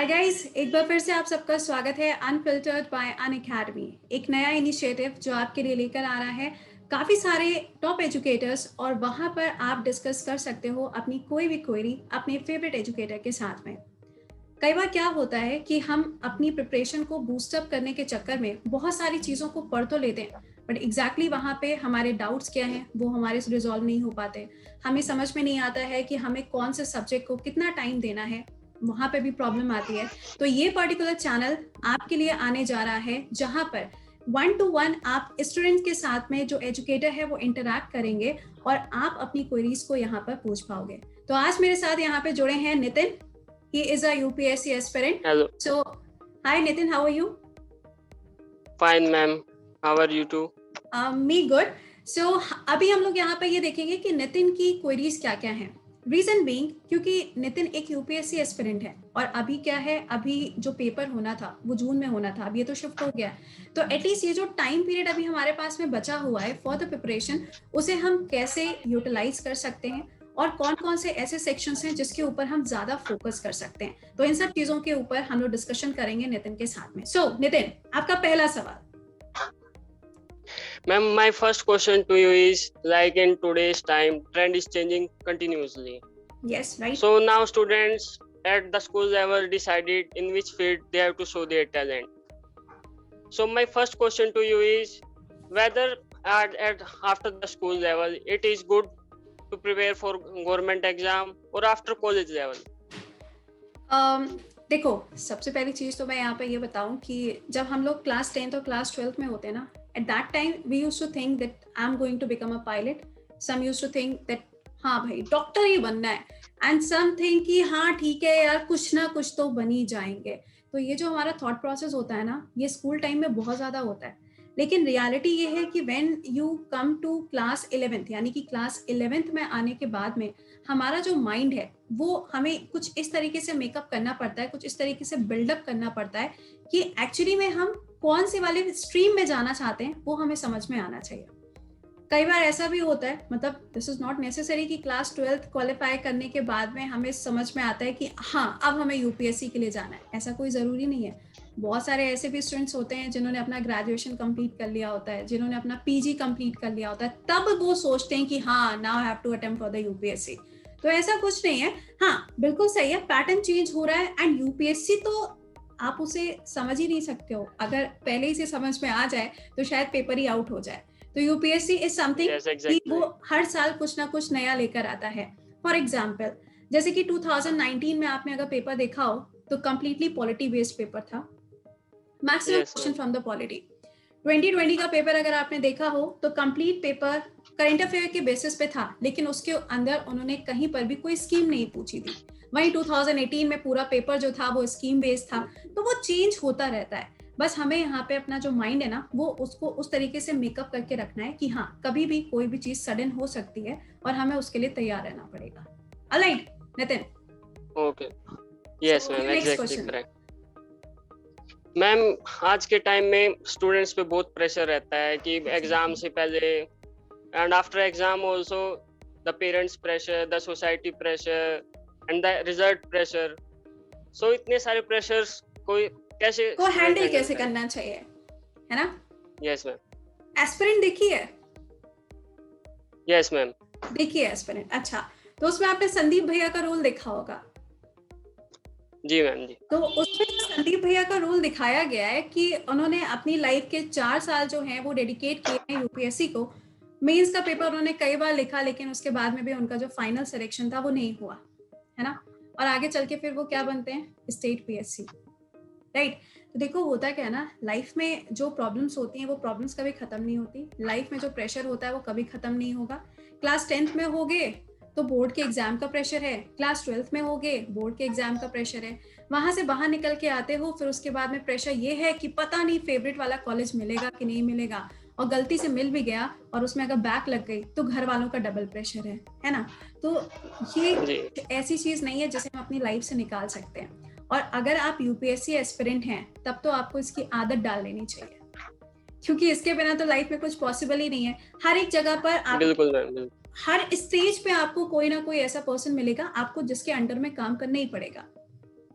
Guys, एक बार फिर से आप सबका स्वागत है अनफिल्टर्ड बाय अनअकैडमी। एक नया इनिशिएटिव जो आपके लिए लेकर आ रहा है काफ़ी सारे टॉप एजुकेटर्स, और वहाँ पर आप डिस्कस कर सकते हो अपनी कोई भी क्वेरी अपने फेवरेट एजुकेटर के साथ में। कई बार क्या होता है कि हम अपनी प्रिपरेशन को बूस्टअप करने के चक्कर में बहुत सारी चीज़ों को पढ़ तो लेते हैं, बट एग्जैक्टली वहाँ पे हमारे डाउट्स क्या हैं वो हमारे से रिजॉल्व नहीं हो पाते। हमें समझ में नहीं आता है कि हमें कौन से सब्जेक्ट को कितना टाइम देना है, वहाँ पे भी प्रॉब्लम आती है। तो ये पर्टिकुलर चैनल आपके लिए आने जा रहा है जहाँ पर 1 to 1 आप स्टूडेंट के साथ में जो एजुकेटर है वो इंटरैक्ट करेंगे और आप अपनी क्वेरीज को यहाँ पर पूछ पाओगे। तो आज मेरे साथ यहाँ पे जुड़े हैं Nitin. He is a UPSC aspirant. Hello. So, hi Nitin, how are you? Fine, ma'am. How are you too? Me good. So, अभी हम लोग यहाँ पे ये देखेंगे कि नितिन की क्वेरीज क्या क्या हैं। रीजन बीइंग क्योंकि नितिन एक यूपीएससी एस्पिरेंट है और अभी क्या है, अभी जो पेपर होना था वो जून में होना था, अब ये तो शिफ्ट हो गया। तो एटलीस्ट ये जो टाइम पीरियड अभी हमारे पास में बचा हुआ है फॉर द प्रिपरेशन, उसे हम कैसे यूटिलाइज कर सकते हैं और कौन कौन से ऐसे सेक्शंस हैं जिसके ऊपर हम ज्यादा फोकस कर सकते हैं। तो इन सब चीजों के ऊपर हम लोग डिस्कशन करेंगे नितिन के साथ में। सो नितिन, आपका पहला सवाल। Ma'am, my first question to you is, like in today's time, trend is changing continuously. Yes, right. So now students at the school level decided in which field they have to show their talent. So my first question to you is whether after the school level it is good to prepare for government exam or after college level. देखो, सबसे पहली चीज़ तो मैं यहाँ पे ये बताऊँ कि जब हम लोग क्लास 10th और क्लास 12th में होते हैं ना, at that time we use to think that I am going to become a pilot. Some use to think that हाँ भाई डॉक्टर ही बनना है, एंड सम थिंक कि हाँ ठीक है यार कुछ ना कुछ तो बन ही जाएंगे। तो ये जो हमारा थॉट प्रोसेस होता है ना, ये स्कूल टाइम में बहुत ज़्यादा होता है। लेकिन रियलिटी ये है कि when you come to class 11th, यानी कि क्लास 11th में आने के बाद में हमारा जो माइंड है वो हमें कुछ इस तरीके से मेकअप करना पड़ता है, कुछ इस तरीके से बिल्डअप करना पड़ता है कि एक्चुअली में हम कौन से वाले स्ट्रीम में जाना चाहते हैं वो हमें समझ में आना चाहिए। कई बार ऐसा भी होता है, मतलब दिस इज नॉट नेसेसरी कि क्लास 12th क्वालिफाई करने के बाद में हमें समझ में आता है कि हाँ अब हमें यूपीएससी के लिए जाना है, ऐसा कोई ज़रूरी नहीं है। बहुत सारे ऐसे भी स्टूडेंट्स होते हैं जिन्होंने अपना ग्रेजुएशन कंप्लीट कर लिया होता है, जिन्होंने अपना पीजी कंप्लीट कर लिया होता है, तब वो सोचते हैं कि हाँ now have to attempt for the UPSC. तो ऐसा कुछ नहीं है। हाँ बिल्कुल सही है, पैटर्न चेंज हो रहा है, एंड यूपीएससी तो आप उसे समझ ही नहीं सकते हो। अगर पहले ही से समझ में आ जाए तो शायद पेपर ही आउट हो जाए। तो यूपीएससी इज समथिंग कि वो हर साल कुछ ना कुछ नया लेकर आता है। फॉर एग्जाम्पल, जैसे कि 2019 में आपने अगर पेपर देखा हो तो कंप्लीटली पॉलिटी बेस्ड पेपर था, maximum question from the polity. 2020 का पेपर अगर आपने देखा हो तो कंप्लीट पेपर करंट अफेयर के बेसिस पे था, लेकिन उसके अंदर उन्होंने कहीं पर भी कोई स्कीम नहीं पूछी थी। वहीं 2018 में पूरा पेपर जो था वो स्कीम बेस्ड था। तो वो चेंज होता रहता है, बस हमें यहाँ पे अपना जो माइंड है ना वो उसको उस तरीके से मेकअप करके रखना है कि हाँ कभी भी कोई भी चीज सडन हो सकती है और हमें उसके लिए तैयार रहना पड़ेगा। Alright Nitin. Okay, yes ma'am, exactly correct. Ma'am, आज के टाइम में स्टूडेंट्स पे बहुत प्रेशर रहता है कि एग्जाम से पहले and after exam also the parents pressure, the society pressure and the result pressure. So इतने सारे प्रेशर्स को हैंडल कैसे करना चाहिए, है ना? Yes ma'am. एस्पिरेंट देखी है? यस मैम, देखिए एस्पिरेंट। अच्छा, तो उसमें आपने संदीप भैया का रोल देखा होगा। जी मैम जी। तो उसमें संदीप भैया का रोल दिखाया गया है कि उन्होंने अपनी लाइफ के 4 साल जो हैं वो डेडिकेट किए हैं यूपीएससी को। मेंस का पेपर उन्होंने कई बार लिखा, लेकिन उसके बाद में भी उनका जो फाइनल सिलेक्शन था वो नहीं हुआ, है ना? और आगे चल के फिर वो क्या बनते हैं, स्टेट पीएससी, राइट? तो देखो होता क्या है ना, लाइफ में जो प्रॉब्लम्स होती हैं वो प्रॉब्लम्स कभी खत्म नहीं होती। लाइफ में जो प्रेशर होता है वो कभी खत्म नहीं होगा। क्लास 10th में होगे तो बोर्ड के एग्जाम का प्रेशर है, क्लास 12th में होगे बोर्ड के एग्जाम का प्रेशर है, वहां से बाहर निकल के आते हो फिर उसके बाद में प्रेशर ये है कि पता नहीं फेवरेट वाला कॉलेज मिलेगा कि नहीं मिलेगा, और गलती से मिल भी गया और उसमें अगर बैक लग गई तो घर वालों का डबल प्रेशर है ना? तो ये ऐसी चीज नहीं है जिसे हम अपनी लाइफ से निकाल सकते हैं। और अगर आप यूपीएससी एस्पिरेंट हैं तब तो आपको इसकी आदत डाल लेनी चाहिए, क्योंकि इसके बिना तो लाइफ में कुछ पॉसिबल ही नहीं है। हर एक जगह पर आप बिल्कुल हर स्टेज पे आपको कोई ना कोई ऐसा पर्सन मिलेगा आपको जिसके अंडर में काम करना ही पड़ेगा,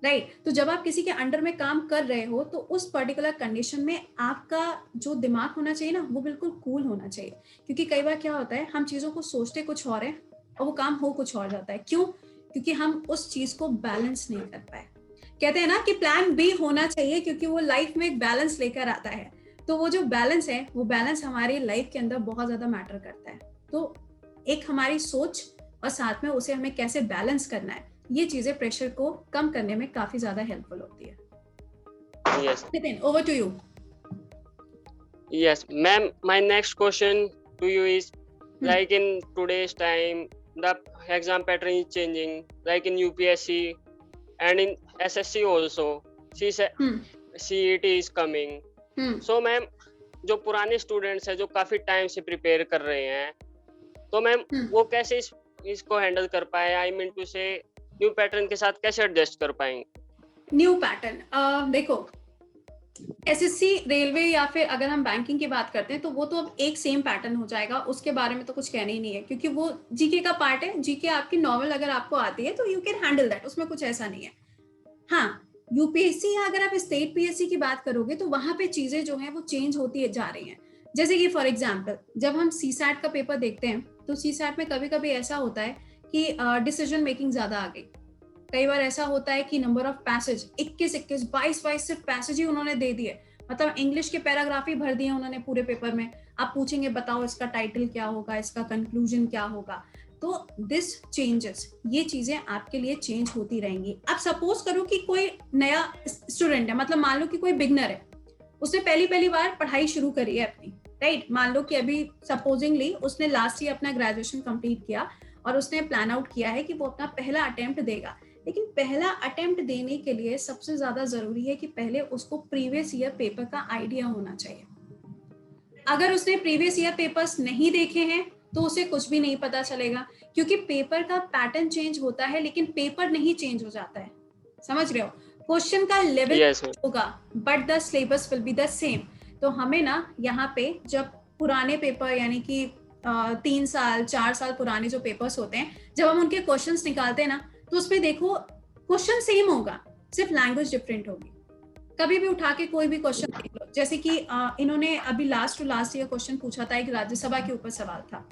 राइट तो जब आप किसी के अंडर में काम कर रहे हो तो उस पर्टिकुलर कंडीशन में आपका जो दिमाग होना चाहिए ना वो बिल्कुल कूल होना चाहिए, क्योंकि कई बार क्या होता है हम चीजों को सोचते कुछ और है और वो काम हो कुछ और जाता है। क्यों? क्योंकि हम उस चीज को बैलेंस नहीं कर पाए। कहते हैं ना कि प्लान बी होना चाहिए, क्योंकि वो लाइफ में एक बैलेंस लेकर आता है। तो वो जो बैलेंस है वो बैलेंस हमारी लाइफ के अंदर बहुत ज्यादा मैटर करता है। तो एक हमारी सोच और साथ में उसे हमें कैसे बैलेंस करना है, ये चीजें प्रेशर को कम करने में काफी ज्यादा हेल्पफुल होती है। Yes. Nitin, over to you. Yes, ma'am. My next question to you is, like in today's time, the exam pattern is changing. Like in UPSC and in SSC also, CET is coming. So ma'am जो पुराने students हैं जो काफी time से prepare कर रहे हैं, तो मैम वो कैसे इसको हैंडल कर पाए? आई मीन टू से न्यू पैटर्न के साथ कैसे एडजस्ट कर पाएंगे? न्यू पैटर्न देखो, एसएससी, रेलवे या फिर अगर हम बैंकिंग की बात करते हैं तो वो तो अब एक सेम पैटर्न हो जाएगा, उसके बारे में तो कुछ कहना ही नहीं है, क्योंकि वो जीके का पार्ट है। जीके आपकी नॉर्मल अगर आपको आती है तो यू कैन हैंडल दैट, उसमें कुछ ऐसा नहीं है। हाँ, यूपीएससी या अगर आप स्टेट पीएससी की बात करोगे तो वहां पे चीजें जो है वो चेंज होती जा रही हैं। जैसे कि फॉर एग्जाम्पल जब हम सीसैट का पेपर देखते हैं तो सीसैट में कभी कभी ऐसा होता है कि डिसीजन मेकिंग ज्यादा आ गई। कई बार ऐसा होता है कि नंबर ऑफ पैसेज 21, 22 सिर्फ पैसेज ही उन्होंने दे दिए, मतलब इंग्लिश के पैराग्राफ ही भर दिए उन्होंने पूरे पेपर में। आप पूछेंगे बताओ इसका टाइटल क्या होगा, इसका कंक्लूजन क्या होगा। तो दिस चेंजेस, ये चीजें आपके लिए चेंज होती रहेंगी। अब सपोज करो कि कोई नया स्टूडेंट है, मतलब मान लो कि कोई बिगनर है, उसने पहली बार पढ़ाई शुरू करी है अपनी, राइट। मान लो कि अभी सपोजिंगली उसने लास्ट ईयर अपना ग्रेजुएशन कंप्लीट किया और उसने प्लान आउट किया है कि वो अपना पहला अटेम्प्ट देगा। लेकिन पहला अटेम्प्ट देने के लिए सबसे ज्यादा जरूरी है कि पहले उसको प्रीवियस ईयर पेपर का आइडिया होना चाहिए। अगर उसने प्रीवियस ईयर पेपर्स नहीं देखे हैं तो उसे कुछ भी नहीं पता चलेगा, क्योंकि पेपर का पैटर्न चेंज होता है लेकिन पेपर नहीं चेंज हो जाता है। समझ रहे हो? क्वेश्चन का लेवल होगा but the syllabus will be the same. तो हमें ना यहाँ पे जब पुराने पेपर यानी कि 3 साल 4 साल पुराने जो पेपर्स होते हैं, जब हम उनके क्वेश्चंस निकालते हैं ना तो उसमें देखो क्वेश्चन सेम होगा, सिर्फ लैंग्वेज डिफरेंट होगी। कभी भी उठा के कोई भी क्वेश्चन देख लो, जैसे कि इन्होंने अभी last to last year question पूछा था, एक राज्यसभा के ऊपर सवाल था,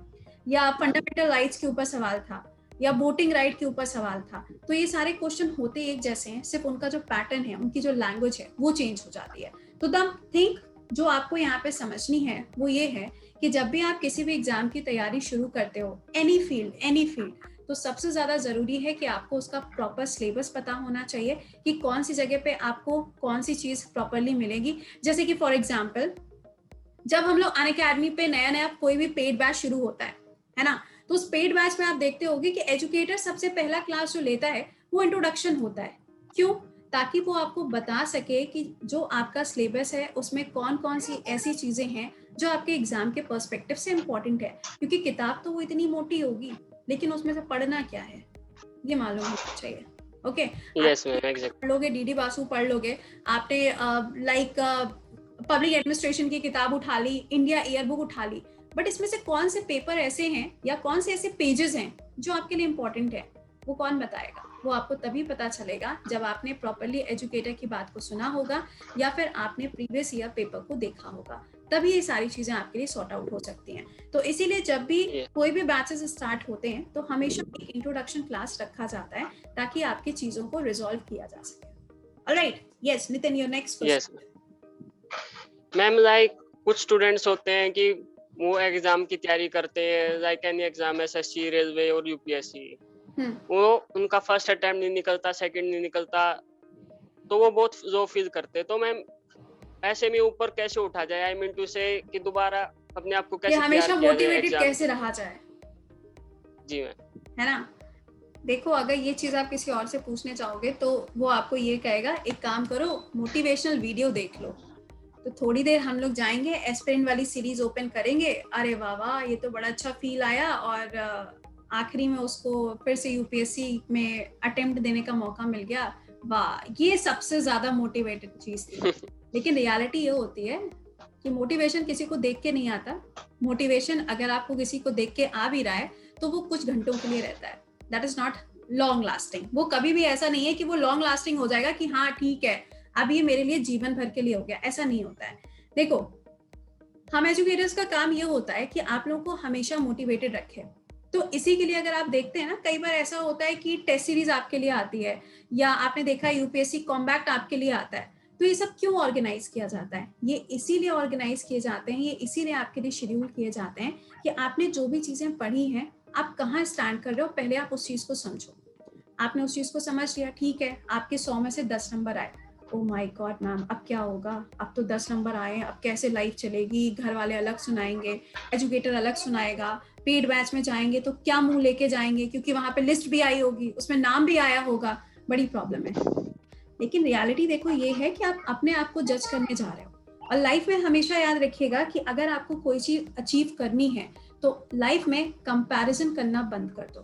या फंडामेंटल राइट्स के ऊपर सवाल था, या वोटिंग राइट के ऊपर सवाल था। तो ये सारे क्वेश्चन होते एक जैसे हैं, सिर्फ उनका जो पैटर्न है, उनकी जो लैंग्वेज है वो चेंज हो जाती है। तो द थिंक जो आपको यहाँ पे समझनी है वो ये है कि जब भी आप किसी भी एग्जाम की तैयारी शुरू करते हो, एनी फील्ड, तो सबसे ज्यादा जरूरी है कि आपको उसका प्रॉपर सिलेबस पता होना चाहिए कि कौन सी जगह पे आपको कौन सी चीज प्रॉपरली मिलेगी। जैसे कि फॉर एग्जांपल जब हम लोग अनअकैडमी पे नया कोई भी पेड बैच शुरू होता है ना, तो उस पेड बैच में आप देखते होंगे कि एजुकेटर सबसे पहला क्लास जो लेता है वो इंट्रोडक्शन होता है। क्यों? ताकि वो आपको बता सके कि जो आपका सिलेबस है उसमें कौन कौन सी ऐसी चीजें हैं जो आपके एग्जाम के पर्सपेक्टिव से इम्पोर्टेंट है। क्योंकि किताब तो वो इतनी मोटी होगी लेकिन उसमें से पढ़ना क्या है ये मालूम होना चाहिए। Okay, yes ma'am, exact. पढ़ लोगे, डीडी बासु पढ़ लोगे, आपने लाइक पब्लिक एडमिनिस्ट्रेशन की किताब उठा ली, इंडिया ईयर बुक उठा ली, बट इसमें से कौन से पेपर ऐसे हैं या कौन से ऐसे पेजेस हैं जो आपके लिए इम्पोर्टेंट है, वो कौन बताएगा? वो आपको तभी पता चलेगा जब आपने प्रॉपरली एजुकेटर की बात को सुना होगा या फिर आपने प्रीवियस ईयर पेपर को देखा होगा, तभी ये सारी चीजें आपके लिए सॉर्ट आउट हो सकती हैं। तो इसीलिए जब भी कोई भी बैचेस स्टार्ट होते हैं तो हमेशा एक इंट्रोडक्शन क्लास रखा जाता है ताकि आपकी चीजों को रिजॉल्व किया जा सके। Alright, yes Nitin, your next question. Ma'am, like कुछ स्टूडेंट्स होते हैं कि वो एग्जाम की तैयारी करते हैं, like any exam, SSC, railway और यूपीएससी, वो उनका फर्स्ट अटेम्प्ट नहीं निकलता, सेकंड नहीं निकलता, तो वो बहुत लो फील करते हैं। तो मैम ऐसे में ऊपर कैसे उठा जाए? आई मीन टू से कि दोबारा अपने आप को कैसे हमेशा मोटिवेटेड कैसे रहा जाए? जी मैम, है ना। देखो, अगर ये चीज आप किसी और से पूछने चाहोगे तो वो आपको ये कहेगा एक काम करो, मोटिवेशनल वीडियो देख लो। तो थोड़ी देर हम लोग जाएंगे, एस्पिरेंट वाली सीरीज ओपन करेंगे, अरे वाह वाह ये तो बड़ा अच्छा फील आया, और आखिरी में उसको फिर से यूपीएससी में अटेम्प्ट देने का मौका मिल गया, वाह, ये सबसे ज्यादा मोटिवेटेड चीज थी। लेकिन रियलिटी ये होती है कि मोटिवेशन किसी को देख के नहीं आता। मोटिवेशन अगर आपको किसी को देख के आ भी रहा है तो वो कुछ घंटों के लिए रहता है। That is not long lasting. वो कभी भी ऐसा नहीं है कि वो लॉन्ग लास्टिंग हो जाएगा कि हाँ ठीक है अब ये मेरे लिए जीवन भर के लिए हो गया, ऐसा नहीं होता है। देखो हम एजुकेटर्स का काम ये होता है कि आप लोगों को हमेशा मोटिवेटेड रखें। तो इसी के लिए अगर आप देखते हैं ना, कई बार ऐसा होता है कि टेस्ट सीरीज आपके लिए आती है, या आपने देखा है यूपीएससी कॉम्बैक्ट आपके लिए आता है। तो ये सब क्यों ऑर्गेनाइज किया जाता है? ये इसीलिए ऑर्गेनाइज किए जाते हैं, ये इसीलिए आपके लिए शेड्यूल किए जाते हैं कि आपने जो भी चीजें पढ़ी हैं, आप कहाँ स्टैंड कर रहे हो, पहले आप उस चीज को समझो। आपने उस चीज को समझ लिया, ठीक है, आपके 100 में से 10 नंबर आए, ओ माय गॉड मैम अब क्या होगा, अब तो 10 नंबर आए, अब कैसे लाइफ चलेगी, घर वाले अलग सुनाएंगे, एजुकेटर अलग सुनाएगा, पेड बैच में जाएंगे तो क्या मुंह लेके जाएंगे, क्योंकि वहां पे लिस्ट भी आई होगी, उसमें नाम भी आया होगा, बड़ी प्रॉब्लम है। लेकिन रियलिटी देखो ये है कि आप अपने आप को जज करने जा रहे हो। और लाइफ में हमेशा याद रखिएगा कि अगर आपको कोई चीज अचीव करनी है तो लाइफ में कंपैरिजन करना बंद कर दो।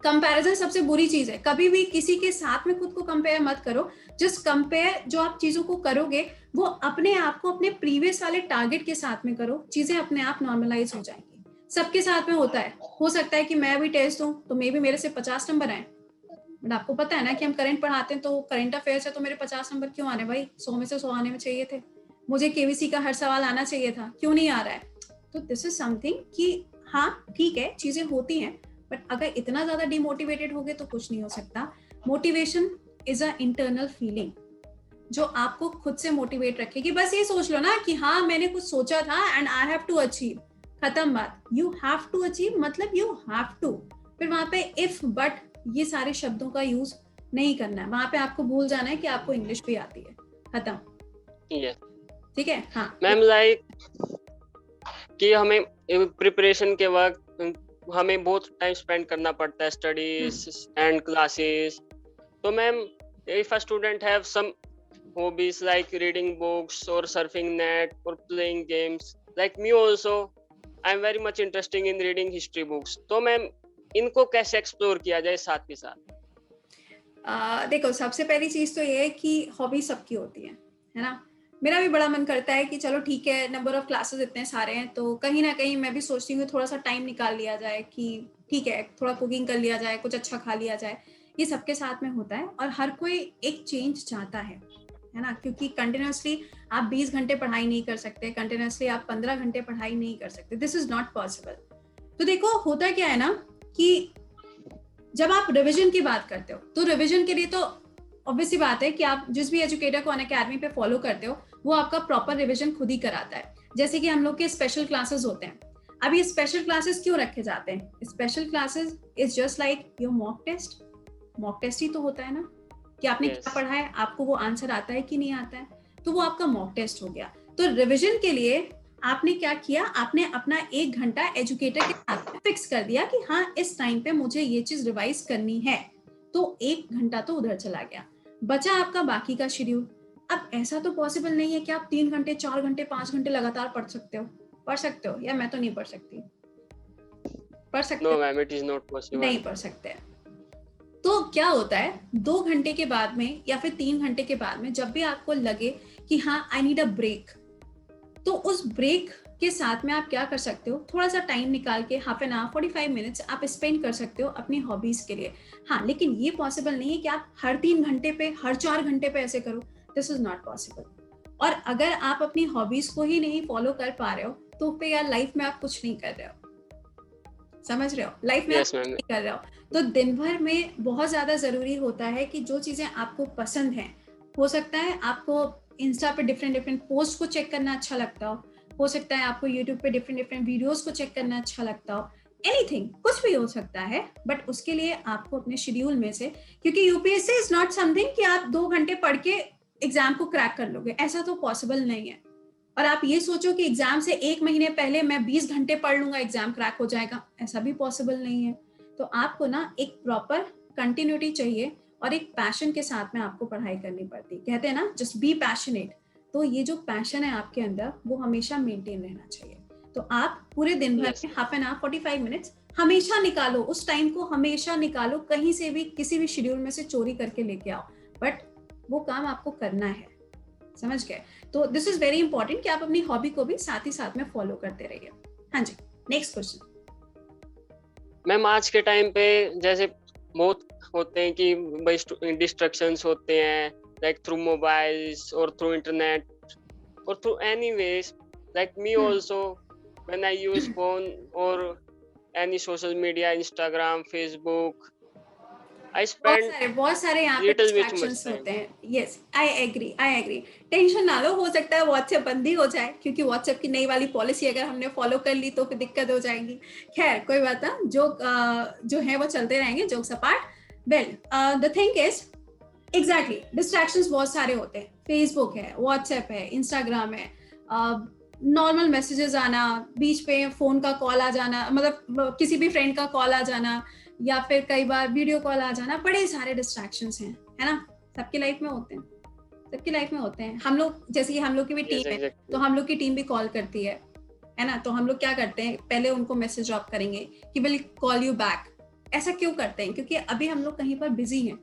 कंपैरिजन सबसे बुरी चीज है, कभी भी किसी के साथ में खुद को कंपेयर मत करो। जस्ट कंपेयर, जो आप चीजों को करोगे वो अपने आप को अपने प्रीवियस वाले टारगेट के साथ में करो, चीजें अपने आप नॉर्मलाइज हो जाएंगी। सबके साथ में होता है, हो सकता है कि मैं भी टेस्ट दूं तो मे भी मेरे से 50 नंबर आए, बट आपको पता है ना कि हम करंट पढ़ाते हैं तो करंट अफेयर्स है तो मेरे 50 नंबर क्यों आने भाई, 100 में से 100 आने में चाहिए थे, मुझे केवीसी का हर सवाल आना चाहिए था, क्यों नहीं आ रहा है? तो दिस इज समथिंग कि हाँ ठीक है चीजें होती हैं, बट अगर इतना ज्यादा डिमोटिवेटेड हो गए तो कुछ नहीं हो सकता। Motivation is a internal feeling जो आपको खुद से मोटिवेट रखेगी। बस ये सोच लो ना कि हाँ मैंने कुछ सोचा था and I have to achieve, खत्म बात। यू हैव टू अचीव मतलब यू हैव टू, फिर वहां पे इफ बट ये सारे शब्दों का यूज नहीं करना है, वहां पे आपको भूल जाना है कि आपको इंग्लिश भी आती है, खत्म। ठीक है। हाँ मैम, लाइक कि हमें प्रिपरेशन के वक्त हमें बहुत टाइम स्पेंड करना पड़ता है स्टडीज एंड क्लासेस। तो ma'am, if a student have some hobbies like reading books or surfing net or playing games, like me also, I'm very much interested in reading history books. तो ma'am इनको कैसे explore किया जाए साथ के साथ? देखो सबसे पहली चीज तो ये है कि हॉबी सबकी होती है ना। मेरा भी बड़ा मन करता है कि चलो ठीक है, नंबर ऑफ क्लासेस इतने सारे हैं तो कहीं ना कहीं मैं भी सोचती हूँ थोड़ा सा टाइम निकाल लिया जाए कि ठीक है थोड़ा कुकिंग कर लिया जाए, कुछ अच्छा खा लिया जाए। ये सबके साथ में होता है और हर कोई एक चेंज चाहता है ना, क्योंकि कंटिन्यूसली आप 20 घंटे पढ़ाई नहीं कर सकते, कंटिन्यूसली आप 15 घंटे पढ़ाई नहीं कर सकते, दिस इज नॉट पॉसिबल। तो देखो होता क्या है ना कि जब आप रिवीजन की बात करते हो तो रिवीजन के लिए तो ऑब्वियसली बात है कि आप जिस भी एजुकेटर को अनअकैडमी पे फॉलो करते हो वो आपका प्रॉपर रिवीजन खुद ही कराता है। जैसे कि हम लोग के स्पेशल क्लासेस होते हैं। अब ये स्पेशल क्लासेस क्यों रखे जाते हैं? Special classes is just like your mock test. Mock test ही तो होता है ना कि आपने क्या पढ़ा है, आपको वो आंसर आता है कि नहीं आता है, तो वो आपका मॉक टेस्ट हो गया। तो रिवीजन के लिए आपने क्या किया, आपने अपना 1 घंटा एजुकेटर के साथ फिक्स कर दिया कि हाँ इस टाइम पे मुझे ये चीज रिवाइज करनी है, तो 1 घंटा तो उधर चला गया, बचा आपका बाकी का शेड्यूल। अब ऐसा तो पॉसिबल नहीं है कि आप 3 घंटे 4 घंटे 5 घंटे लगातार पढ़ सकते हो, या मैं तो नहीं पढ़ सकती। पढ़ सकते no ma'am, it is not possible. नहीं पढ़ सकते। तो क्या होता है 2 घंटे के बाद में या फिर 3 घंटे के बाद में जब भी आपको लगे कि हाँ आई नीड अ ब्रेक, तो उस ब्रेक के साथ में आप क्या कर सकते हो, थोड़ा सा टाइम निकाल के हाफ एन आवर 45 मिनट्स आप स्पेंड कर सकते हो अपनी हॉबीज के लिए। हाँ लेकिन ये पॉसिबल नहीं है कि आप हर 3 घंटे पे हर 4 घंटे पे ऐसे करो, दिस इज नॉट पॉसिबल। और अगर आप अपनी हॉबीज को ही नहीं फॉलो कर पा रहे हो तो फिर यार लाइफ में आप कुछ नहीं कर रहे हो, समझ रहे हो, लाइफ में आप कुछ नहीं कर रहे हो। तो दिन भर में बहुत ज्यादा जरूरी होता है कि जो चीजें आपको पसंद हैं, हो सकता है आपको इंस्टा पे डिफरेंट पोस्ट को चेक करना अच्छा लगता हो सकता है आपको यूट्यूब पे डिफरेंट वीडियोस को चेक करना अच्छा लगता हो, एनीथिंग, कुछ भी हो सकता है, बट उसके लिए आपको अपने शेड्यूल में से, क्योंकि यूपीएससी इज नॉट समथिंग कि आप 2 घंटे पढ़ के एग्जाम को क्रैक कर लोगे, ऐसा तो पॉसिबल नहीं है। और आप ये सोचो कि एग्जाम से 1 महीने पहले मैं 20 घंटे पढ़ लूंगा एग्जाम क्रैक हो जाएगा, ऐसा भी पॉसिबल नहीं है। तो आपको ना एक प्रॉपर कंटिन्यूटी चाहिए और एक पैशन के साथ में आपको पढ़ाई करनी पड़ती है। कहते हैं ना जस्ट बी पैशनेट, तो ये जो पैशन है आपके अंदर वो हमेशा मेंटेन रहना चाहिए। तो आप पूरे दिन भर में हाफ एन आवर 45 मिनट्स हमेशा निकालो, उस टाइम को हमेशा निकालो, कहीं से भी किसी भी शेड्यूल में से चोरी करके लेके आओ, बट वो काम आपको करना है, समझ गए? तो दिस इज वेरी इंपॉर्टेंट कि आप अपनी हॉबी को भी साथ ही साथ में फॉलो करते रहिए। हाँ जी, नेक्स्ट क्वेश्चन। मैम, आज के टाइम पे जैसे बहुत होते हैं कि भाई डिस्ट्रक्शंस होते हैं, लाइक थ्रू मोबाइल्स और through internet or through any ways, like me hmm, also, when I use phone or any social media, Instagram, Facebook, I spend बहुत सारे यहाँ पे little bit much distractions time. होते हैं. Yes, I agree. Tension ना लो, हो सकता है व्हाट्सएप बंद ही हो जाए, क्योंकि व्हाट्सएप की नई वाली पॉलिसी अगर हमने फॉलो कर ली तो फिर दिक्कत हो जाएगी. खैर कोई बात ना, जो है वो चलते रहेंगे, jokes apart. Well, the thing is, exactly, distractions बहुत सारे होते हैं. फेसबुक है, व्हाट्सएप है, इंस्टाग्राम है, नॉर्मल मैसेजेस आना, बीच पे फोन का कॉल आ जाना, मतलब किसी भी फ्रेंड का कॉल आ जाना, या फिर कई बार वीडियो कॉल आ जाना, बड़े सारे डिस्ट्रैक्शंस हैं, है ना. सबकी लाइफ में होते हैं, सबकी लाइफ में होते हैं. हम लोग, जैसे कि हम लोग की भी Yes, टीम है, तो exactly. हम लोग की टीम भी कॉल करती है ना. तो हम लोग क्या करते हैं, पहले उनको मैसेज ड्रॉप करेंगे कि विल कॉल यू बैक. ऐसा क्यों करते हैं? क्योंकि अभी हम लोग कहीं पर बिजी हैं,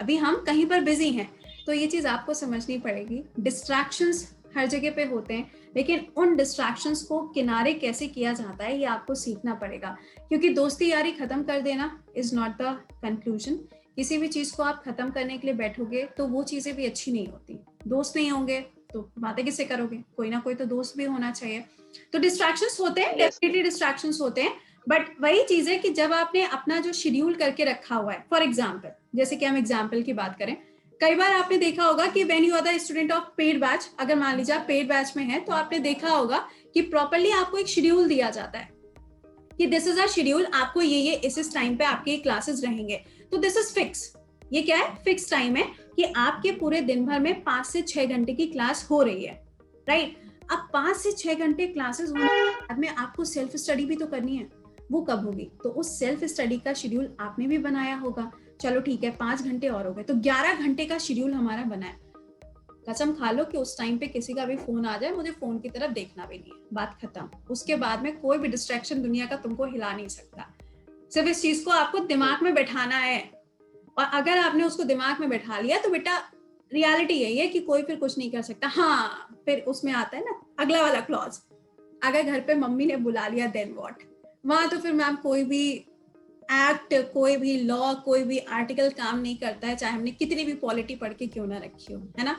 अभी हम कहीं पर बिजी हैं. तो ये चीज आपको समझनी पड़ेगी. डिस्ट्रैक्शंस हर जगह पे होते हैं, लेकिन उन डिस्ट्रैक्शंस को किनारे कैसे किया जाता है ये आपको सीखना पड़ेगा. क्योंकि दोस्ती यारी खत्म कर देना इज नॉट द कंक्लूजन. किसी भी चीज को आप खत्म करने के लिए बैठोगे तो वो चीजें भी अच्छी नहीं होती. दोस्त नहीं होंगे तो बातें किससे करोगे? कोई ना कोई तो दोस्त भी होना चाहिए. तो डिस्ट्रैक्शंस होते हैं, Yes, डेफिनेटली डिस्ट्रैक्शंस होते हैं. बट वही चीज है कि जब आपने अपना जो शेड्यूल करके रखा हुआ है, फॉर एग्जाम्पल, जैसे कि हम एग्जाम्पल की बात करें, कई बार आपने देखा होगा कि when you are the student of paid batch, अगर मान लीजिए आप पेड बैच में हैं, तो आपने देखा होगा कि प्रॉपरली आपको एक शेड्यूल दिया जाता है कि दिस इज अ शेड्यूल, आपको ये इस टाइम पे आपके क्लासेस रहेंगे. तो दिस इज फिक्स. ये क्या है? फिक्स टाइम है कि आपके पूरे दिन भर में 5 से 6 घंटे की क्लास हो रही है, राइट. अब 5 से 6 घंटे क्लासेस होने के बाद में आपको सेल्फ स्टडी भी तो करनी है. वो कब होगी? तो उस सेल्फ स्टडी का शेड्यूल आपने भी बनाया होगा. चलो ठीक है, 5 घंटे और हो गए, तो 11 घंटे का शेड्यूल हमारा बना है. कसम खा लो कि उस टाइम पे किसी का भी फोन आ जाए, मुझे फोन की तरफ देखना भी नहीं है, बात खत्म. उसके बाद में कोई भी डिस्ट्रैक्शन दुनिया का तुमको हिला नहीं सकता. सिर्फ इस चीज को आपको दिमाग में बैठाना है, और अगर आपने उसको दिमाग में बैठा लिया तो बेटा रियलिटी यही है कि कोई फिर कुछ नहीं कर सकता. हाँ, फिर उसमें आता है ना अगला वाला क्लॉज, अगर घर पे मम्मी ने बुला लिया देन व्हाट. वहां तो फिर मैम कोई भी एक्ट, कोई भी लॉ, कोई भी आर्टिकल काम नहीं करता है, चाहे हमने कितनी भी पॉलिटी पढ़ के क्यों ना रखी हो, है ना.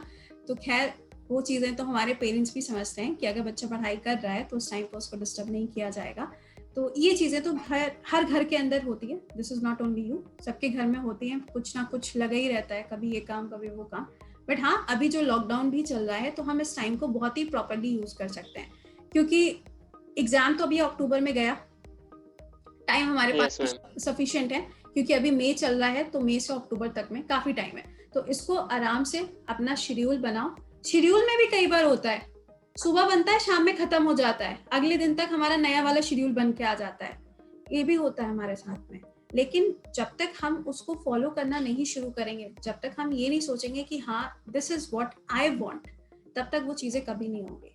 तो खैर वो चीजें तो हमारे पेरेंट्स भी समझते हैं कि अगर बच्चा पढ़ाई कर रहा है तो उस टाइम पर उसको डिस्टर्ब नहीं किया जाएगा. तो ये चीजें तो हर घर के अंदर होती है. This is not only you, सबके घर में होती है. कुछ ना कुछ लगा ही रहता है, कभी ये काम कभी वो काम. बट हाँ, अभी जो लॉकडाउन भी चल रहा है तो हम इस टाइम को बहुत ही प्रॉपरली यूज कर सकते हैं, क्योंकि एग्जाम तो अभी अक्टूबर में गया, टाइम हमारे yes, पास ma'am. सफिशिएंट है. क्योंकि अभी मई चल रहा है, तो मई से अक्टूबर तक में काफी टाइम है. तो इसको आराम से अपना शेड्यूल बनाओ. शेड्यूल में भी कई बार होता है, सुबह बनता है, शाम में खत्म हो जाता है, अगले दिन तक हमारा नया वाला शेड्यूल बन के आ जाता है. ये भी होता है हमारे साथ में. लेकिन जब तक हम उसको फॉलो करना नहीं शुरू करेंगे, जब तक हम ये नहीं सोचेंगे कि हाँ this is what I want, तब तक वो चीजें कभी नहीं होंगी.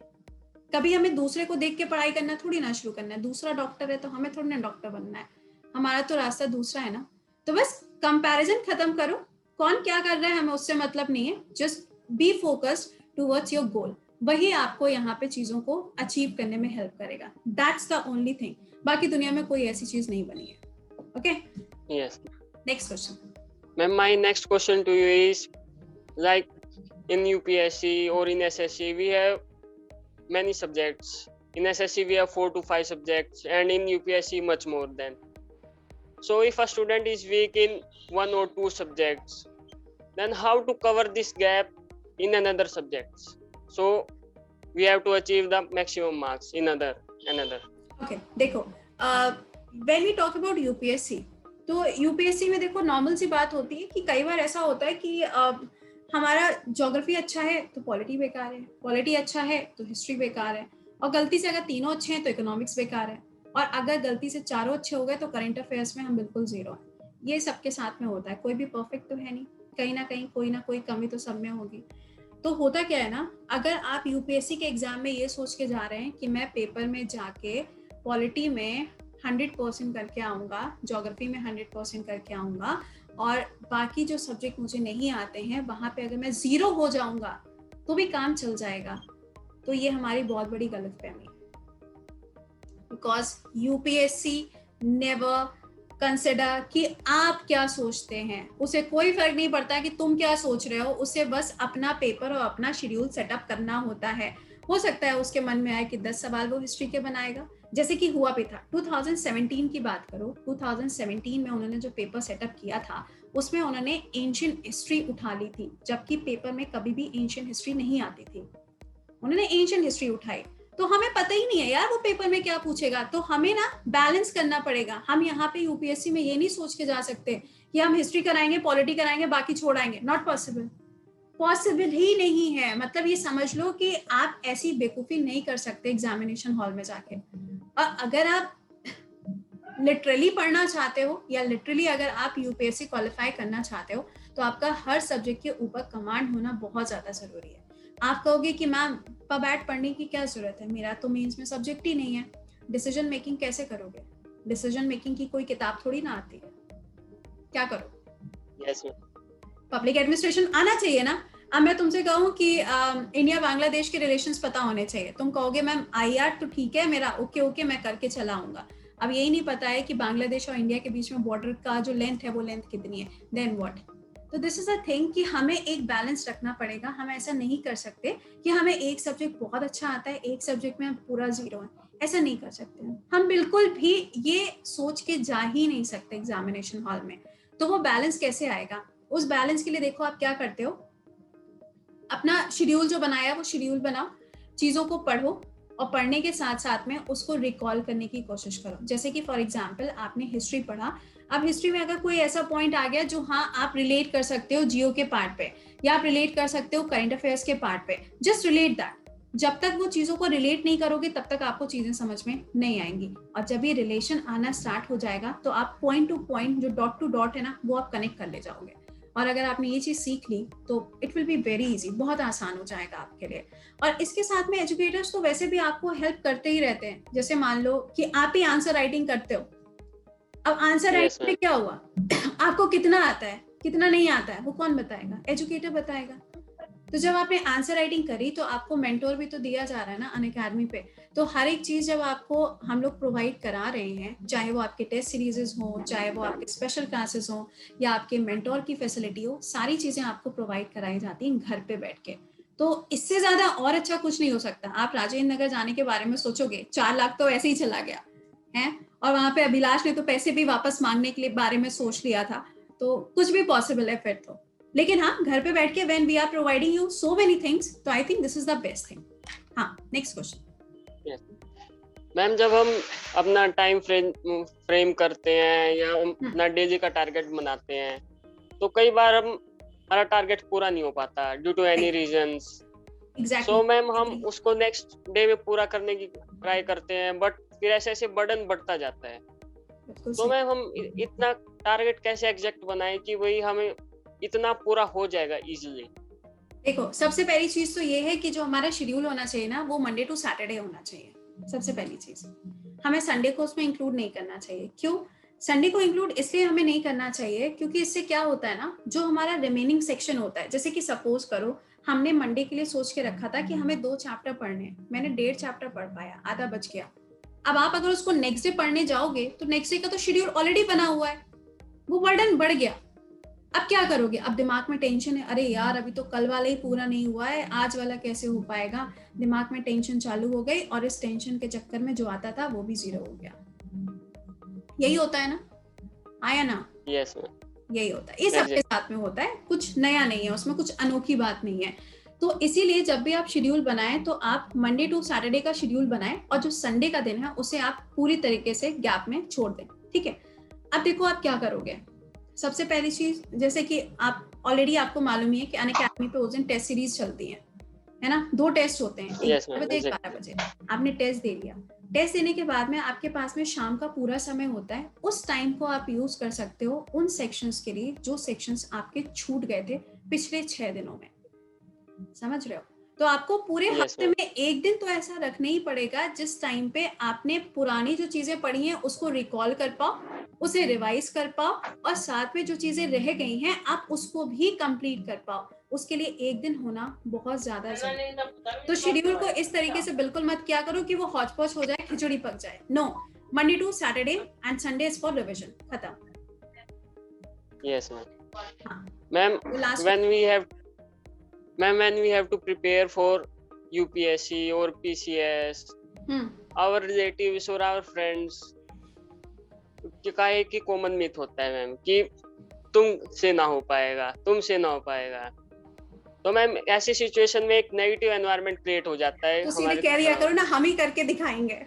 कभी हमें दूसरे को देख के पढ़ाई करना थोड़ी ना शुरू करना है. दूसरा डॉक्टर है तो हमें थोड़ी ना डॉक्टर बनना है, हमारा तो रास्ता दूसरा है ना. तो बस कंपैरिजन खत्म करो. कौन क्या कर रहा है हमें उससे मतलब नहीं है. Just be focused towards your goal. वही आपको यहाँ पे चीजों को अचीव करने में हेल्प करेगा. That's the only thing. बाकी दुनिया में कोई ऐसी चीज नहीं बनी है. Okay, Yes. Next question. Ma'am, my next question to you is, like, in UPSC or in SSC, we have many subjects. In SSC, we have 4 to 5 subjects, and in UPSC, much more than. So, if a student is weak in 1 or 2 subjects, then how to cover this gap in another subjects? So, we have to achieve the maximum marks in another. Okay, देखो, when we talk about UPSC, तो UPSC में देखो normal सी बात होती है कि कई बार ऐसा होता है कि हमारा ज्योग्राफी अच्छा है तो पॉलिटी बेकार है, पॉलिटी अच्छा है तो हिस्ट्री बेकार है, और गलती से अगर तीनों अच्छे हैं तो इकोनॉमिक्स बेकार है, और अगर गलती से चारों अच्छे हो गए तो करंट अफेयर्स में हम बिल्कुल जीरो हैं. ये सबके साथ में होता है. कोई भी परफेक्ट तो है नहीं, कहीं ना कोई कमी तो सब में होगी. तो होता क्या है ना, अगर आप यूपीएससी के एग्जाम में ये सोच के जा रहे हैं कि मैं पेपर में जाके पॉलिटी में 100% करके आऊँगा, ज्योग्राफी में 100% करके आऊँगा, और बाकी जो सब्जेक्ट मुझे नहीं आते हैं वहाँ पे अगर मैं ज़ीरो हो जाऊँगा तो भी काम चल जाएगा, तो ये हमारी बहुत बड़ी गलतफहमी है. बिकॉज यूपीएससी नेवर कंसिडर कि आप क्या सोचते हैं, उसे कोई फर्क नहीं पड़ता कि तुम क्या सोच रहे हो, उसे बस अपना पेपर और अपना शेड्यूल सेटअप करना होता है। हो सकता है उसके मन में आए कि 10 सवाल वो हिस्ट्री के बनाएगा, जैसे कि हुआ भी था 2017 की बात करो। 2017 में उन्होंने जो पेपर सेटअप किया था उसमें उन्होंने एंशिएंट हिस्ट्री उठा ली थी, जबकि पेपर में कभी भी एंशिएंट हिस्ट्री नहीं आती थी। उन्होंने एंशिएंट हिस्ट्री उठाई, तो हमें पता ही नहीं है यार वो पेपर में क्या पूछेगा, तो हमें ना बैलेंस करना पड़ेगा। हम यहाँ पे यूपीएससी में ये नहीं सोच के जा सकते कि हम हिस्ट्री कराएंगे, पॉलिटी कराएंगे, बाकी छोड़ आएंगे। नॉट पॉसिबल, पॉसिबल ही नहीं है। मतलब ये समझ लो कि आप ऐसी बेवकूफी नहीं कर सकते एग्जामिनेशन हॉल में जाके। और अगर आप लिटरली पढ़ना चाहते हो या लिटरली अगर आप यूपीएससी क्वालिफाई करना चाहते हो तो आपका हर सब्जेक्ट के ऊपर कमांड होना बहुत ज्यादा जरूरी है। आप कहोगे कि मैम पबैट पढ़ने की क्या जरूरत है, मेरा तो मेंस में सब्जेक्ट ही नहीं है। डिसीजन मेकिंग कैसे करोगे? डिसीजन मेकिंग की कोई किताब थोड़ी ना आती है, क्या करो? यस पब्लिक एडमिनिस्ट्रेशन आना चाहिए ना। अब मैं तुमसे कहूँ कि इंडिया बांग्लादेश के रिलेशंस पता होने चाहिए, तुम कहोगे मैम आईआर तो ठीक है मेरा, ओके ओके मैं करके चला आऊंगा। अब यही नहीं पता है कि बांग्लादेश और इंडिया के बीच में बॉर्डर का जो लेंथ है वो लेंथ कितनी है, देन व्हाट? तो दिस इज अ थिंग कि हमें एक बैलेंस रखना पड़ेगा। हम ऐसा नहीं कर सकते कि हमें एक सब्जेक्ट बहुत अच्छा आता है, एक सब्जेक्ट में हम पूरा जीरो है, ऐसा नहीं कर सकते। हम बिल्कुल भी ये सोच के जा ही नहीं सकते एग्जामिनेशन हॉल में। तो वो बैलेंस कैसे आएगा? उस बैलेंस के लिए देखो आप क्या करते हो, अपना शेड्यूल जो बनाया वो शेड्यूल बनाओ, चीजों को पढ़ो और पढ़ने के साथ साथ में उसको रिकॉल करने की कोशिश करो। जैसे कि फॉर एग्जांपल आपने हिस्ट्री पढ़ा, अब हिस्ट्री में अगर कोई ऐसा पॉइंट आ गया जो हाँ आप रिलेट कर सकते हो जियो के पार्ट पे, या आप रिलेट कर सकते हो करंट अफेयर्स के पार्ट पे, जस्ट रिलेट दैट। जब तक वो चीजों को रिलेट नहीं करोगे तब तक आपको चीजें समझ में नहीं आएंगी। और जब ये रिलेशन आना स्टार्ट हो जाएगा तो आप पॉइंट टू पॉइंट जो डॉट टू डॉट है ना वो आप कनेक्ट कर ले जाओगे। और अगर आपने ये चीज सीख ली तो it will be very easy, बहुत आसान हो जाएगा आपके लिए। और इसके साथ में एजुकेटर्स तो वैसे भी आपको हेल्प करते ही रहते हैं। जैसे मान लो कि आप ही आंसर राइटिंग करते हो, अब आंसर राइटिंग में क्या हुआ आपको कितना आता है कितना नहीं आता है वो कौन बताएगा? एजुकेटर बताएगा। तो जब आपने आंसर राइटिंग करी तो आपको मेंटोर भी तो दिया जा रहा है ना अनअकैडमी पे। तो हर एक चीज जब आपको हम लोग प्रोवाइड करा रहे हैं, चाहे वो आपके टेस्ट सीरीजेस हो, चाहे वो आपके स्पेशल क्लासेस हो या आपके मेंटोर की फैसिलिटी हो, सारी चीजें आपको प्रोवाइड कराई जाती हैं घर पे बैठ के। तो इससे ज्यादा और अच्छा कुछ नहीं हो सकता। आप राजेंद्र नगर जाने के बारे में सोचोगे, 4 लाख तो ऐसे ही चला गया है, और वहां पे अभिलाष ने तो पैसे भी वापस मांगने के लिए बारे में सोच लिया था। तो कुछ भी पॉसिबल है फिर तो। लेकिन हाँ, घर पे बैठ के when we are providing you so many things, तो I think this is the best thing. हाँ, नेक्स्ट क्वेश्चन। मैम, जब हम अपना टाइम फ्रेम करते हैं या हम अपना डेली का टारगेट बनाते हैं तो कई बार हमारा टारगेट पूरा नहीं हो पाता due to any reasons. So ma'am हम उसको नेक्स्ट डे में पूरा करने की ट्राई करते हैं, बट फिर ऐसे ऐसे बर्डन बढ़ता जाता है। तो मैम हम इतना टारगेट कैसे एग्जैक्ट बनाएं कि वही हमें इतना पूरा हो जाएगा इजीली? देखो, सबसे पहली चीज तो ये है कि जो हमारा शेड्यूल होना चाहिए ना वो मंडे टू सैटरडे होना चाहिए। सबसे पहली चीज, हमें संडे को उसमें इंक्लूड नहीं करना चाहिए। क्यों संडे को इंक्लूड इसलिए हमें नहीं करना चाहिए क्योंकि इससे क्या होता है ना, जो हमारा रिमेनिंग सेक्शन होता है, जैसे कि सपोज करो हमने मंडे के लिए सोच के रखा था कि हमें 2 चैप्टर पढ़ने हैं, मैंने 1.5 चैप्टर पढ़ पाया, आधा बच गया। अब आप अगर उसको नेक्स्ट डे पढ़ने जाओगे तो नेक्स्ट डे का तो शेड्यूल ऑलरेडी बना हुआ है, वो बर्डन बढ़ गया। अब क्या करोगे? अब दिमाग में टेंशन है, अरे यार अभी तो कल वाला ही पूरा नहीं हुआ है, आज वाला कैसे हो पाएगा? दिमाग में टेंशन चालू हो गई और इस टेंशन के चक्कर में जो आता था वो भी जीरो हो गया। यही होता है ना, आया ना? यस मैम, यही होता है, ये सबके साथ में होता है, कुछ नया नहीं है उसमें, कुछ अनोखी बात नहीं है। तो इसीलिए जब भी आप शेड्यूल बनाएं तो आप मंडे टू सैटरडे का शेड्यूल बनाएं और जो संडे का दिन है उसे आप पूरी तरीके से गैप में छोड़ दें। ठीक है, अब देखो आप क्या करोगे। सबसे पहली चीज, जैसे कि आप ऑलरेडी आपको मालूम ही है कि अनअकैडमी पे उस दिन टेस्ट सीरीज चलती है ना, 2 टेस्ट होते हैं, एक 11 बजे, 12 बजे। आपने टेस्ट दे लिया, टेस्ट देने के बाद में आपके पास में शाम का पूरा समय होता है, उस टाइम को आप यूज कर सकते हो उन सेक्शंस के लिए जो सेक्शंस आपके छूट गए थे पिछले 6 दिनों में। समझ रहे हो? तो आपको पूरे हफ्ते में एक दिन तो ऐसा रखना ही पड़ेगा जिस टाइम पे आपने पुरानी जो चीजें पढ़ी हैं उसको रिकॉल कर पाओ, उसे रिवाइज कर पाओ, और साथ में जो चीजें रह गई हैं आप उसको भी कंप्लीट कर पाओ। उसके लिए एक दिन होना बहुत ज्यादा जरूरी है। तो शेड्यूल को इस तरीके से बिल्कुल मत क्या करो कि वो हौच पौच हो जाए, खिचड़ी पक जाए। No, Monday to Saturday and Sunday is for revision. खत्म. Yes, ma'am. हाँ. Ma'am, तो last when we have to prepare for UPSC or PCS, our relatives or our friends का एक ही कॉमन मिथ होता है मैम कि तुमसे ना हो पाएगा. तो मैम ऐसी सिचुएशन में एक नेगेटिव एनवायरनमेंट क्रिएट हो जाता है. तो सीधे कह दिया करो ना, हम ही करके दिखाएंगे.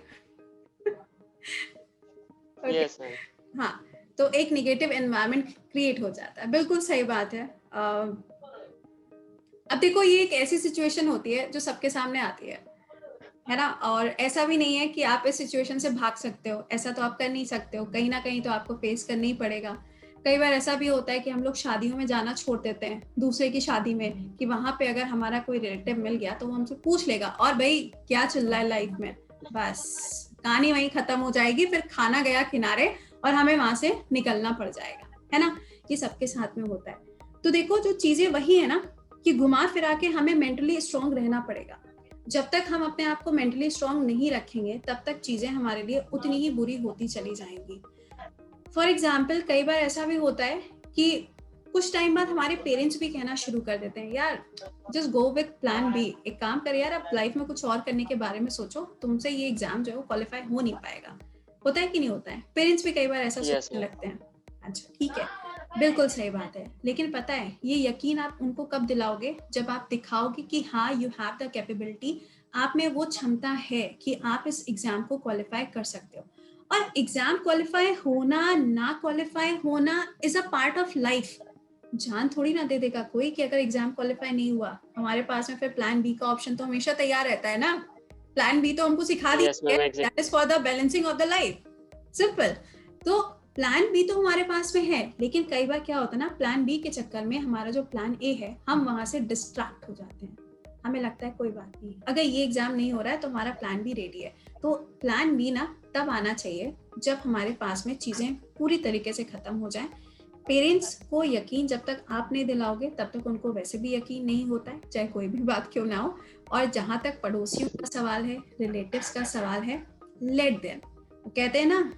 Yes ma'am. हाँ, तो एक नेगेटिव एनवायरनमेंट क्रिएट हो जाता है. बिल्कुल सही बात है. अब देखो, ये एक ऐसी सिचुएशन होती है जो सबके सामने आती है ना. और ऐसा भी नहीं है कि आप इस सिचुएशन से भाग सकते हो. ऐसा तो आप कर नहीं सकते हो. कहीं ना कहीं तो आपको फेस करना ही पड़ेगा. कई बार ऐसा भी होता है कि हम लोग शादियों में जाना छोड़ देते हैं, दूसरे की शादी में, कि वहां पे अगर हमारा कोई रिलेटिव मिल गया तो वो हमसे पूछ लेगा, और भाई क्या चल रहा है लाइफ में. बस कहानी वहीं खत्म हो जाएगी. फिर खाना गया किनारे और हमें वहां से निकलना पड़ जाएगा, है ना. ये सबके साथ में होता है. तो देखो, जो चीजें वही है ना कि घुमा फिरा के हमें मेंटली स्ट्रांग रहना पड़ेगा. जब तक हम अपने आप को मेंटली स्ट्रांग नहीं रखेंगे, तब तक चीजें हमारे लिए उतनी ही बुरी होती चली जाएंगी. फॉर एग्जाम्पल, कई बार ऐसा भी होता है कि कुछ टाइम बाद हमारे पेरेंट्स भी कहना शुरू कर देते हैं, यार just go with plan B. एक काम कर यार, अब लाइफ में कुछ और करने के बारे में सोचो, तुमसे ये एग्जाम जो है वो क्वालिफाई हो नहीं पाएगा. होता है कि नहीं होता है? पेरेंट्स भी कई बार ऐसा सोचने लगते हैं. अच्छा ठीक है, बिल्कुल सही बात है. लेकिन पता है, ये यकीन आप उनको कब दिलाओगे? जब आप दिखाओगे कि हाँ, यू हैव द कैपेबिलिटी, आप में वो क्षमता है कि आप इस एग्जाम को क्वालिफाई कर सकते हो. और एग्जाम क्वालिफाई होना ना क्वालिफाई होना is a part of life. जान थोड़ी ना दे देगा कोई कि अगर एग्जाम क्वालिफाई नहीं हुआ. हमारे पास में फिर प्लान बी का ऑप्शन तो हमेशा तैयार रहता है ना. प्लान बी तो हमको सिखा दिया, that is for the balancing of the life. Simple. तो प्लान बी तो हमारे पास में है, लेकिन कई बार क्या होता है ना, प्लान बी के चक्कर में हमारा जो प्लान ए है, हम वहां से डिस्ट्रैक्ट हो जाते हैं. हमें लगता है कोई बात नहीं, अगर ये एग्जाम नहीं हो रहा है तो हमारा प्लान बी रेडी है. तो प्लान बी ना तब आना चाहिए जब हमारे पास में चीजें पूरी तरीके से खत्म हो जाएं. पेरेंट्स को यकीन जब तक आप नहीं दिलाओगे, तब तक उनको वैसे भी यकीन नहीं होता है, चाहे कोई भी बात क्यों ना हो. और जहां तक पड़ोसियों का सवाल है, रिलेटिव्स का सवाल है, लेट देम. कहते हैं ना,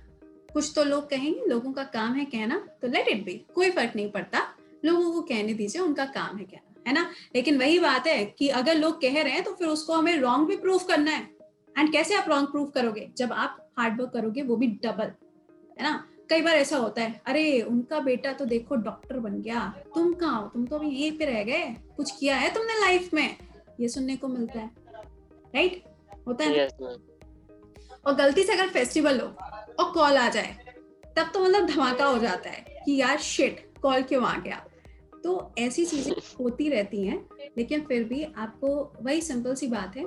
कुछ तो लोग कहेंगे, लोगों का काम है कहना, तो लेट इट बी. कोई फर्क नहीं पड़ता, लोगों को कहने दीजिए, उनका काम है कहना, है ना. लेकिन वही बात है कि अगर लोग कह रहे हैं तो फिर उसको हमें रॉन्ग भी प्रूफ करना है. एंड कैसे आप रॉन्ग प्रूफ करोगे? जब आप हार्ड वर्क करोगे, वो भी डबल, है ना. कई बार ऐसा होता है, अरे उनका बेटा तो देखो डॉक्टर बन गया, तुम कहाँ हो, तुम तो अभी यहीं पे रह गए, कुछ किया है तुमने लाइफ में? ये सुनने को मिलता है, राइट? होता है ना. और गलती से अगर फेस्टिवल हो और कॉल आ जाए, तब तो मतलब धमाका हो जाता है कि यार शिट, कॉल क्यों आ गया. तो ऐसी चीजें होती रहती हैं. लेकिन फिर भी आपको वही सिंपल सी बात है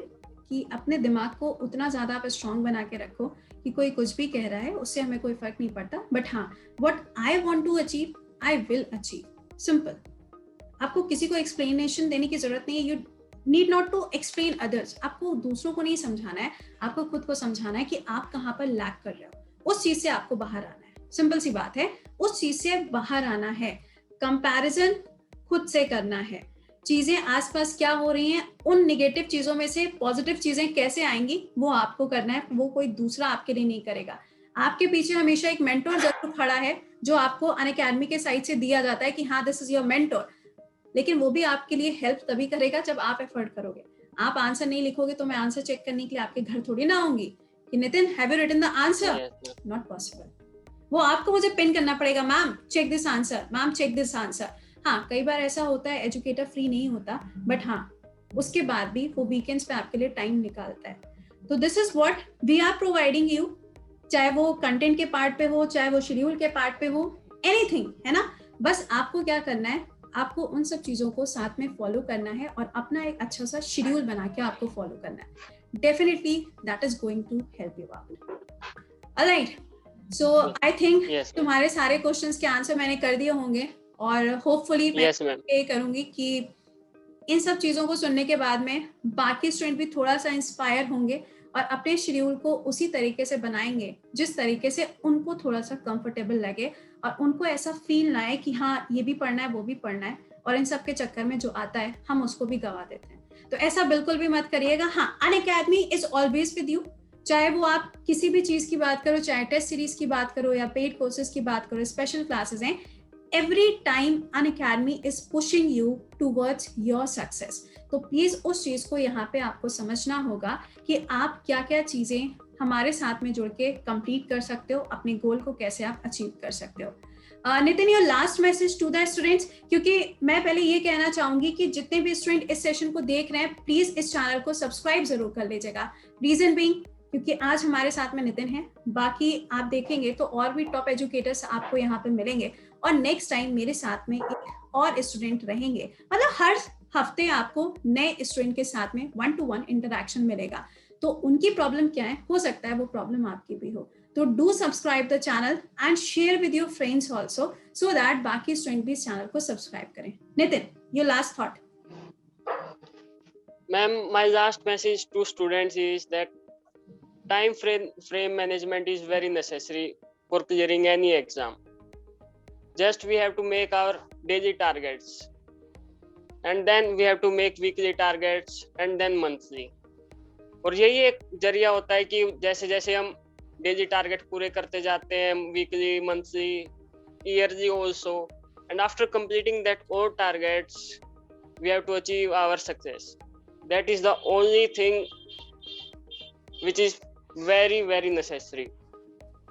कि अपने दिमाग को उतना ज्यादा आप स्ट्रांग बना के रखो कि कोई कुछ भी कह रहा है उससे हमें कोई फर्क नहीं पड़ता. बट हाँ, what I want to achieve, I will achieve. Simple. आपको किसी को एक्सप्लेनेशन देने की जरूरत नहीं है. You need not to explain others. आपको दूसरों को नहीं समझाना है, आपको खुद को समझाना है कि आप कहाँ पर लैक कर रहे हो. उस चीज से आपको बाहर आना है. सिंपल सी बात है, उस चीज से बाहर आना है. कंपैरिजन खुद से करना है. चीजें आसपास क्या हो रही हैं, उन नेगेटिव चीजों में से पॉजिटिव चीजें कैसे आएंगी, वो आपको करना है. वो कोई दूसरा आपके लिए नहीं करेगा. आपके पीछे हमेशा एक मेंटोर जरूर खड़ा है, जो आपको अनअकैडमी के साइड से दिया जाता है कि हाँ, दिस इज योर मेंटोर. लेकिन वो भी आपके लिए हेल्प तभी करेगा जब आप एफर्ट करोगे. आप आंसर नहीं लिखोगे तो मैं आंसर चेक करने के लिए आपके घर थोड़ी ना आऊंगी कि Nitin, have you written the answer? Not possible. वो आपको मुझे पिन करना पड़ेगा, ma'am check this answer, ma'am check this answer. हाँ, कई बार ऐसा होता है एजुकेटर फ्री नहीं होता, बट हाँ, उसके बाद भी वो वीकेंड्स पे आपके लिए टाइम निकालता है. तो this is what we are providing you. चाहे वो कंटेंट के पार्ट पे हो, चाहे वो शेड्यूल के पार्ट पे हो, एनीथिंग, है ना. बस आपको क्या करना है, आपको उन सब चीजों को साथ में फॉलो करना है और अपना एक अच्छा सा शेड्यूल बना के आपको फॉलो करना है. Definitely that is going to help you out. Alright, so I think तुम्हारे सारे क्वेश्चंस के आंसर मैंने कर दिए होंगे. और होपफुली मैं ये करूंगी कि इन सब चीजों को सुनने के बाद में बाकी स्टूडेंट भी थोड़ा सा इंस्पायर होंगे और अपने शेड्यूल को उसी तरीके से बनाएंगे जिस तरीके से उनको थोड़ा सा कंफर्टेबल लगे और उनको ऐसा फील ना आए कि हाँ, ये भी पढ़ना है, वो भी पढ़ना है, और इन सब के चक्कर में जो आता है हम उसको भी गवा देते हैं. तो ऐसा बिल्कुल भी मत करिएगा. हाँ, Unacademy is always with you. चाहे वो आप किसी भी चीज की बात करो, चाहे टेस्ट सीरीज की बात करो या पेड कोर्सेज की बात करो, स्पेशल क्लासेस हैं, every time Unacademy is pushing you towards your success. तो प्लीज उस चीज को यहाँ पे आपको समझना होगा कि आप क्या क्या चीजें हमारे साथ में जुड़ के कंप्लीट कर सकते हो, अपने गोल को कैसे आप अचीव कर सकते हो। Nitin, your last message to the students, क्योंकि मैं पहले ये कहना चाहूंगी कि जितने भी स्टूडेंट इस सेशन को देख रहे हैं, प्लीज इस चैनल को सब्सक्राइब जरूर कर लीजिएगा। रीजन बीइंग क्योंकि आज हमारे साथ में नितिन है, बाकी आप देखेंगे तो और भी टॉप एजुकेटर्स आपको यहाँ पे मिलेंगे, और नेक्स्ट टाइम मेरे साथ में एक और स्टूडेंट रहेंगे। मतलब हर हफ्ते आपको नए स्टूडेंट के साथ में 1-to-1 इंटरेक्शन मिलेगा। तो उनकी प्रॉब्लम क्या है, हो सकता है वो प्रॉब्लम आपकी भी हो। तो do subscribe the channel and share with your friends also, so that बाकी स्टूडेंट भी इस चैनल को सब्सक्राइब करें। Nitin, your last thought. Ma'am, my last message to students is that time frame management is very necessary for clearing any exam. Just we have to make our daily targets, and then we have to make weekly targets and then monthly. और यही एक जरिया होता है कि जैसे जैसे हम डेली टारगेट पूरे करते जाते हैं, weekly, monthly, yearly also, and after completing that all targets we have to achieve our success. That is the only thing which is very very necessary.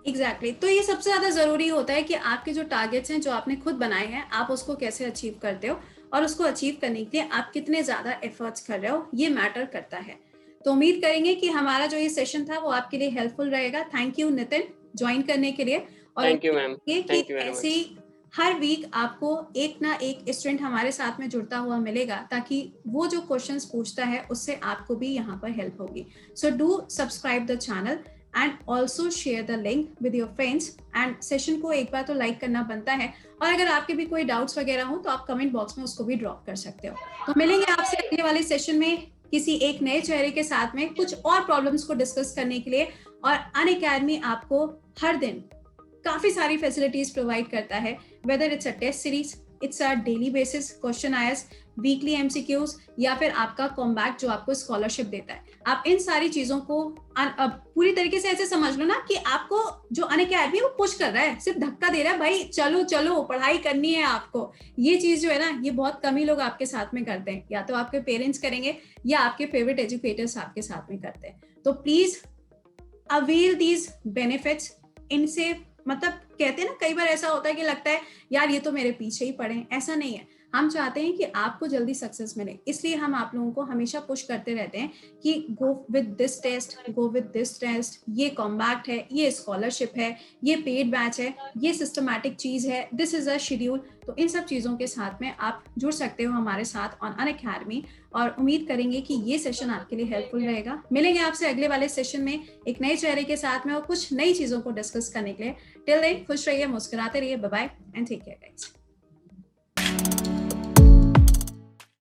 Exactly तो ये सबसे ज्यादा जरूरी होता है कि आपके जो टारगेट्स हैं, जो आपने खुद बनाए हैं, आप उसको कैसे अचीव करते हो, और उसको अचीव करने के लिए आप कितने ज्यादा एफर्ट्स कर रहे हो, ये मैटर करता है। तो उम्मीद करेंगे कि हमारा जो ये सेशन था वो आपके लिए हेल्पफुल रहेगा। थैंक यू नितिन ज्वाइन करने के लिए, और thank you ma'am, thank you very ऐसे मच। हर वीक आपको एक ना एक स्टूडेंट हमारे साथ में जुड़ता हुआ मिलेगा, ताकि वो जो क्वेश्चंस पूछता है उससे आपको भी यहाँ पर हेल्प होगी। So do subscribe the channel and also share the link with your friends, and session को एक बार तो लाइक करना बनता है, और अगर आपके भी कोई डाउट्स वगैरह हो तो आप कमेंट बॉक्स में उसको भी ड्रॉप कर सकते हो। तो मिलेंगे आपसे अगले वाले सेशन में किसी एक नए चेहरे के साथ में, कुछ और प्रॉब्लम्स को डिस्कस करने के लिए। और अनअकैडमी आपको हर दिन काफी सारी फैसिलिटीज प्रोवाइड करता है, whether it's a test series, it's a daily basis questionnaires, weekly MCQs, या फिर आपका कॉम्बैक जो आपको स्कॉलरशिप देता है। आप इन सारी चीजों को पूरी तरीके से ऐसे समझ लो ना कि आपको जो अनअकैडमी वो पुश कर रहा है, सिर्फ धक्का दे रहा है, भाई चलो चलो पढ़ाई करनी है आपको। ये चीज जो है ना, ये बहुत कम ही लोग आपके साथ में करते हैं, या तो आपके पेरेंट्स करेंगे या आपके फेवरेट एजुकेटर्स आपके साथ में करते हैं। तो प्लीज अवेल दीज बेनिफिट्स। इनसे मतलब कहते हैं ना, कई बार ऐसा होता है कि लगता है यार ये तो मेरे पीछे ही पड़े हैं, ऐसा नहीं है। हम चाहते हैं कि आपको जल्दी सक्सेस मिले, इसलिए हम आप लोगों को हमेशा पुश करते रहते हैं कि go with this test, go with this test, ये कॉम्बैक्ट है, ये स्कॉलरशिप है, ये पेड बैच है, ये सिस्टमैटिक चीज है, दिस इज अ शेड्यूल। तो इन सब चीजों के साथ में आप जुड़ सकते हो हमारे साथ ऑन अनअकैडमी, और उम्मीद करेंगे कि ये सेशन आपके लिए हेल्पफुल रहेगा। मिलेंगे आपसे अगले वाले सेशन में एक नए चेहरे के साथ में और कुछ नई चीजों को डिस्कस करने के लिए। टिल देन खुश रहिए, मुस्कुराते रहिए, bye bye and take care guys.